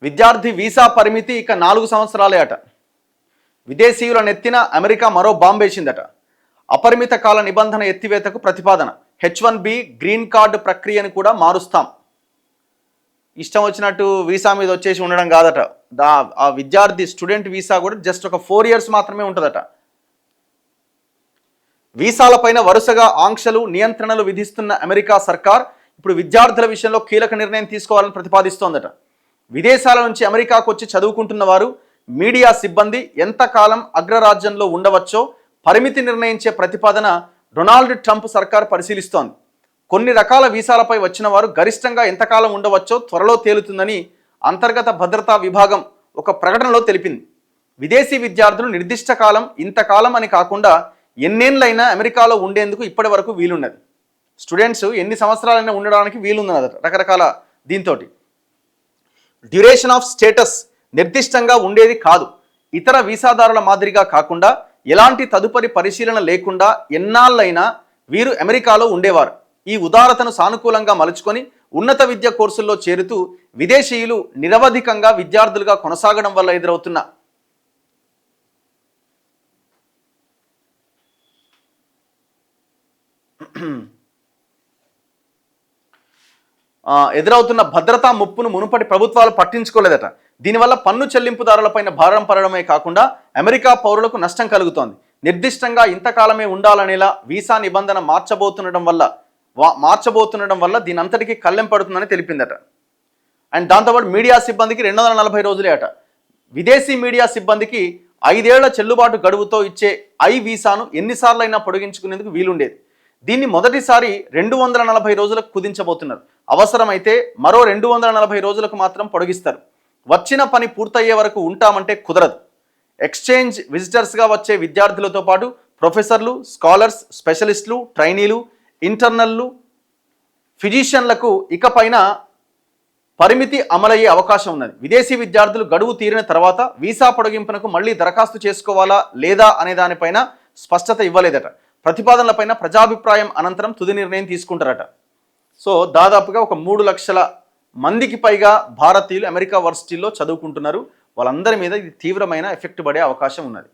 విద్యార్థి వీసా పరిమితి ఇక 4 సంవత్సరాలే అట. విదేశీయుల నెత్తిన అమెరికా మరో బాంబేసిందట. అపరిమిత కాల నిబంధన ఎత్తివేతకు ప్రతిపాదన. H1B గ్రీన్ కార్డు ప్రక్రియను కూడా మారుస్తాం. ఇష్టం వచ్చినట్టు వీసా మీద వచ్చేసి ఉండడం కాదట. ఆ విద్యార్థి స్టూడెంట్ వీసా కూడా జస్ట్ ఒక 4 ఇయర్స్ మాత్రమే ఉంటుందట. వీసాలపైన వరుసగా ఆంక్షలు నియంత్రణలు విధిస్తున్న అమెరికా సర్కార్ ఇప్పుడు విద్యార్థుల విషయంలో కీలక నిర్ణయం తీసుకోవాలని ప్రతిపాదిస్తోందట. విదేశాల నుంచి అమెరికాకు వచ్చి చదువుకుంటున్న వారు, మీడియా సిబ్బంది ఎంతకాలం అగ్రరాజ్యంలో ఉండవచ్చో పరిమితి నిర్ణయించే ప్రతిపాదన డొనాల్డ్ ట్రంప్ సర్కార్ పరిశీలిస్తోంది. కొన్ని రకాల వీసాలపై వచ్చిన వారు గరిష్టంగా ఎంతకాలం ఉండవచ్చో త్వరలో తేలుతుందని అంతర్గత భద్రతా విభాగం ఒక ప్రకటనలో తెలిపింది. విదేశీ విద్యార్థులు నిర్దిష్ట కాలం, ఇంతకాలం అని కాకుండా ఎన్నేళ్ళైనా అమెరికాలో ఉండేందుకు ఇప్పటి వరకు వీలున్నది. స్టూడెంట్స్ ఎన్ని సంవత్సరాలైనా ఉండడానికి వీలున్నదట. రకరకాల దీంతో డ్యూరేషన్ ఆఫ్ స్టేటస్ నిర్దిష్టంగా ఉండేది కాదు. ఇతర వీసాదారుల మాదిరిగా కాకుండా ఎలాంటి తదుపరి పరిశీలన లేకుండా ఎన్నాళ్ళైనా వీరు అమెరికాలో ఉండేవారు. ఈ ఉదారతను సానుకూలంగా మలుచుకొని ఉన్నత విద్య కోర్సుల్లో చేరుతూ విదేశీయులు నిరవధికంగా విద్యార్థులుగా కొనసాగడం వల్ల ఎదురవుతున్న భద్రతా ముప్పును మునుపటి ప్రభుత్వాలు పట్టించుకోలేదట. దీనివల్ల పన్ను చెల్లింపుదారులపైన భారం పడడమే కాకుండా అమెరికా పౌరులకు నష్టం కలుగుతోంది. నిర్దిష్టంగా ఇంతకాలమే ఉండాలనేలా వీసా నిబంధన మార్చబోతుండడం వల్ల దీని అంతటికీ కళ్ళెం పడుతుందని తెలిపిందట. అండ్ దాంతోపాటు మీడియా సిబ్బందికి 240 రోజులే అట. విదేశీ మీడియా సిబ్బందికి 5 ఏళ్ల చెల్లుబాటు గడువుతో ఇచ్చే వీసాను ఎన్నిసార్లైనా పొడిగించుకునేందుకు వీలుండేది. దీన్ని మొదటిసారి 240 రోజులకు కుదించబోతున్నారు. అవసరమైతే మరో 240 రోజులకు మాత్రం పొడిగిస్తారు. వచ్చిన పని పూర్తయ్యే వరకు ఉంటామంటే కుదరదు. ఎక్స్చేంజ్ విజిటర్స్గా వచ్చే విద్యార్థులతో పాటు ప్రొఫెసర్లు, స్కాలర్స్, స్పెషలిస్టులు, ట్రైనీలు, ఇంటర్నల్లు, ఫిజిషియన్లకు ఇకపైన పరిమితి అమలయ్యే అవకాశం ఉన్నది. విదేశీ విద్యార్థులు గడువు తీరిన తర్వాత వీసా పొడిగింపునకు మళ్ళీ దరఖాస్తు చేసుకోవాలా లేదా అనే దానిపైన స్పష్టత ఇవ్వలేదట. ప్రతిపాదనలపైన ప్రజాభిప్రాయం అనంతరం తుది నిర్ణయం తీసుకుంటారట. సో దాదాపుగా ఒక 3 లక్షల మందికి పైగా భారతీయులు అమెరికా వర్సిటీల్లో చదువుకుంటున్నారు. వాళ్ళందరి మీద ఇది తీవ్రమైన ఎఫెక్ట్ పడే అవకాశం ఉన్నది.